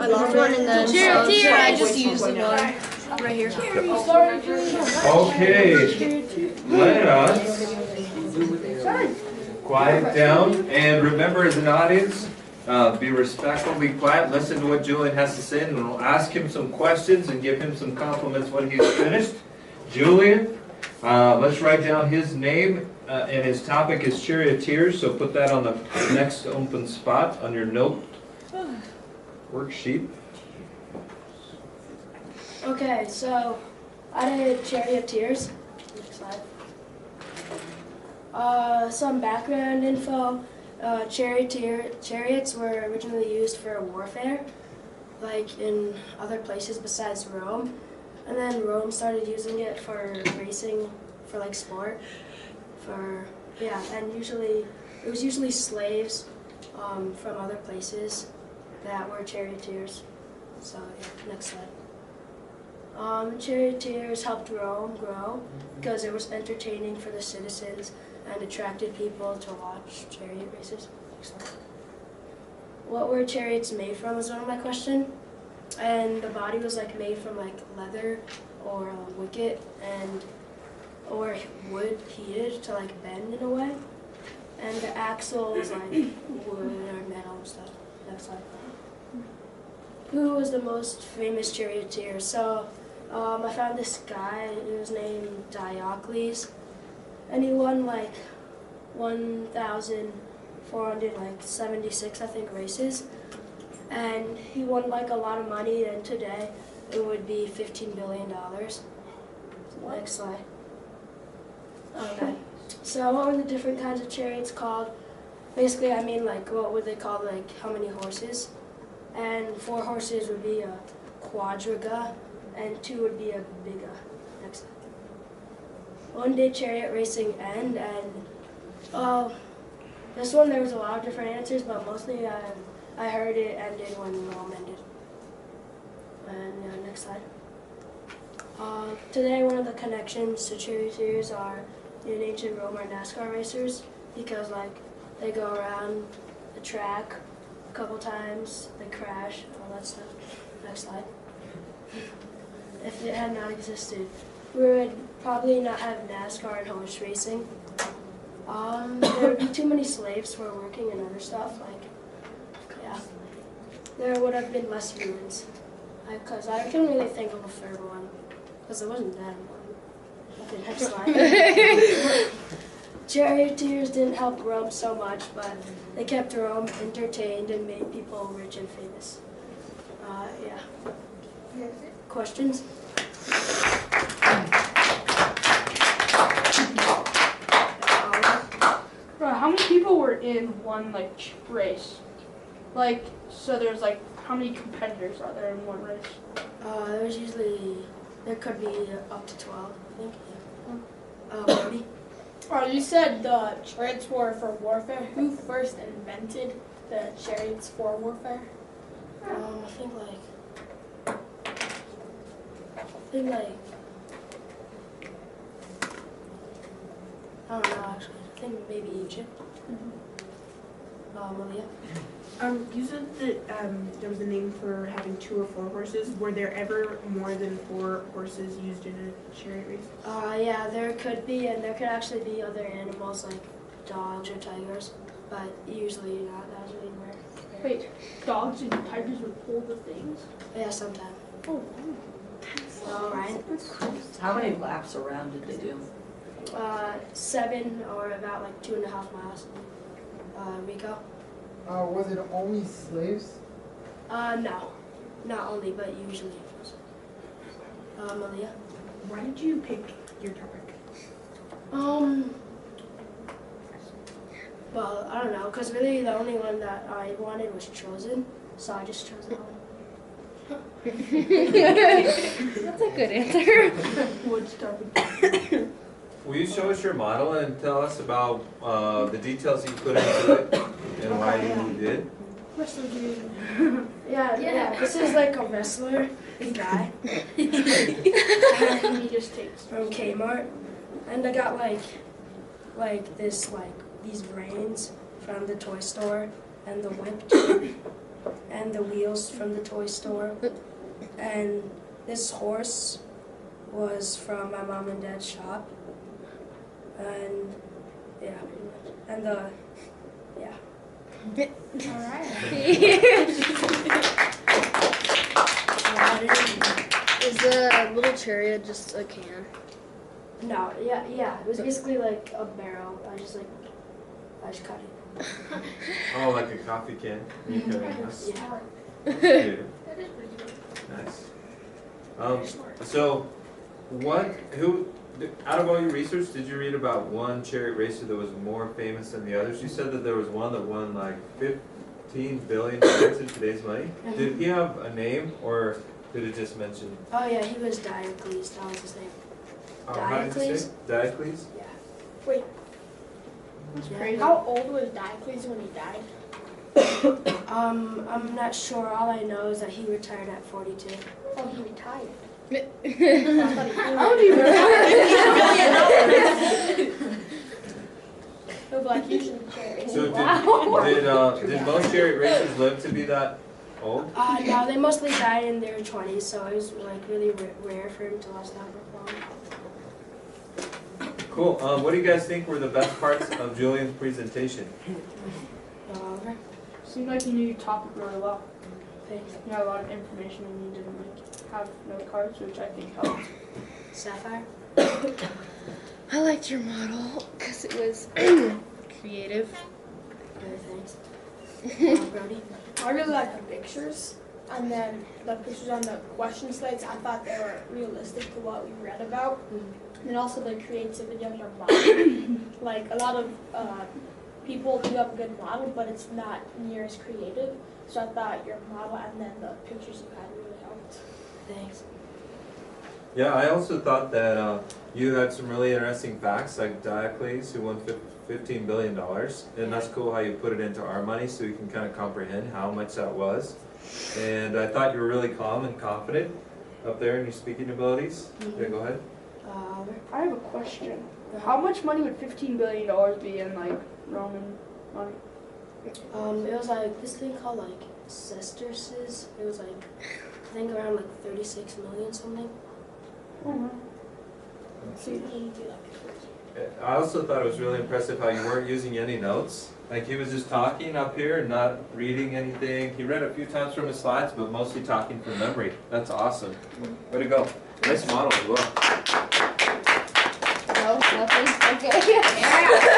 I lost one in the Charioteers. I just used the one right here. Okay, let us quiet down, and remember as an audience, be respectful, be quiet, listen to what Julian has to say, and we'll ask him some questions and give him some compliments when he's finished. Julian, let's write down his name, and his topic is Charioteers, so put that on the next open spot on your note worksheet. Okay, so I did Charioteers. Next slide. Some background info. Chariots were originally used for warfare, like in other places besides Rome. And then Rome started using it for racing, for like sport. And it was usually slaves from other places that were charioteers. So yeah, next slide. Charioteers helped Rome grow because it was entertaining for the citizens and attracted people to watch chariot races. Next slide. What were chariots made from was one of my questions. And the body was like made from like leather or wicket or wood heated to like bend in a way. And the axle was like wood or metal and stuff. Next slide. Who was the most famous charioteer? So I found this guy, he was named Diocles, and he won like 1,476 I think races, and he won like a lot of money, and today it would be $15 billion. Next slide. Okay, so what were the different kinds of chariots called? Basically I mean like what would they call like how many horses? And 4 horses would be a quadriga, and 2 would be a biga. Next slide. When did chariot racing end? And this one there was a lot of different answers, but mostly I heard it ended when Rome ended. And next slide. Today one of the connections to charioteers are in ancient Rome are NASCAR racers, because like they go around the track a couple times, they crash, all that stuff. Next slide. If it had not existed, we would probably not have NASCAR and horse racing. There would be too many slaves for working and other stuff. There would have been less humans. Because I couldn't really think of a third one, because there wasn't that one. Okay, next slide. Charioteers didn't help Rome so much, but they kept Rome entertained and made people rich and famous. Questions? How many people were in one like race? Like, so there's like, how many competitors are there in one race? There could be up to 12, I think. Maybe. You said the chariots were for warfare. Who first invented the chariots for warfare? I think I don't know actually. I think maybe Egypt. Malia? You said that there was a name for having 2 or 4 horses. Were there ever more than 4 horses used in a chariot race? Yeah, there could be, and there could actually be other animals like dogs or tigers, but usually not. That was really rare. Wait, dogs and tigers would pull the things? Yeah, sometimes. Oh, Ryan? How many laps around did they do? 7 or about like 2.5 miles. Rico? Was it only slaves? No. Not only, but usually. Malia? Why did you pick your topic? Well, I don't know, because really the only one that I wanted was chosen, so I just chose that one. That's a good answer. wood started. Will you show us your model and tell us about the details you put into it and why you did? Yeah. This is like a wrestler, this guy. And he just takes From Kmart. And I got these reins from the toy store and the whip too. and the wheels from the toy store. And this horse was from my mom and dad's shop. And yeah, pretty much. And Is the little chariot just a can? no, yeah, it was basically like a barrel. I just cut it. Oh, like a coffee can? You can, that's Yeah. cute. Nice. So, out of all your research, did you read about one chariot racer that was more famous than the others? You said that there was one that won like $15 billion in today's money. Did he have a name, or did it just mention? Oh yeah, he was Diocles. That was his name. How did you say? Diocles? Yeah. Wait, Yeah. how old was Diocles when he died? I'm not sure. All I know is that he retired at 42. Oh, he retired. How do you No, but like usually chariot. So did most chariot racers live to be that old? No, they mostly died in their 20s, so it was like really rare for him to last that long. Cool. What do you guys think were the best parts of Julian's presentation? Oliver? Seemed like you knew your topic really well. Thanks. You had a lot of information and you didn't like have note cards, which I think helped. Sapphire? I liked your model because it was creative. Thanks. Brody? I really like the pictures, and then the pictures on the question slates. I thought they were realistic to what we read about, and also the creativity of your model. Like a lot of people do have a good model, but it's not near as creative. So I thought your model and then the pictures you had really helped. Thanks. Yeah, I also thought that you had some really interesting facts, like Diocles, who won $15 billion, and that's cool how you put it into our money so we can kind of comprehend how much that was. And I thought you were really calm and confident up there in your speaking abilities. Yeah, go ahead. Oliver? I have a question. How much money would $15 billion be in like Roman money? It was like this thing called like sesterces. It was like, I think around like 36 million something. I also thought it was really impressive how you weren't using any notes. Like he was just talking up here and not reading anything. He read a few times from his slides, but mostly talking from memory. That's awesome. Way to go. Nice model as well. No, nothing. Okay.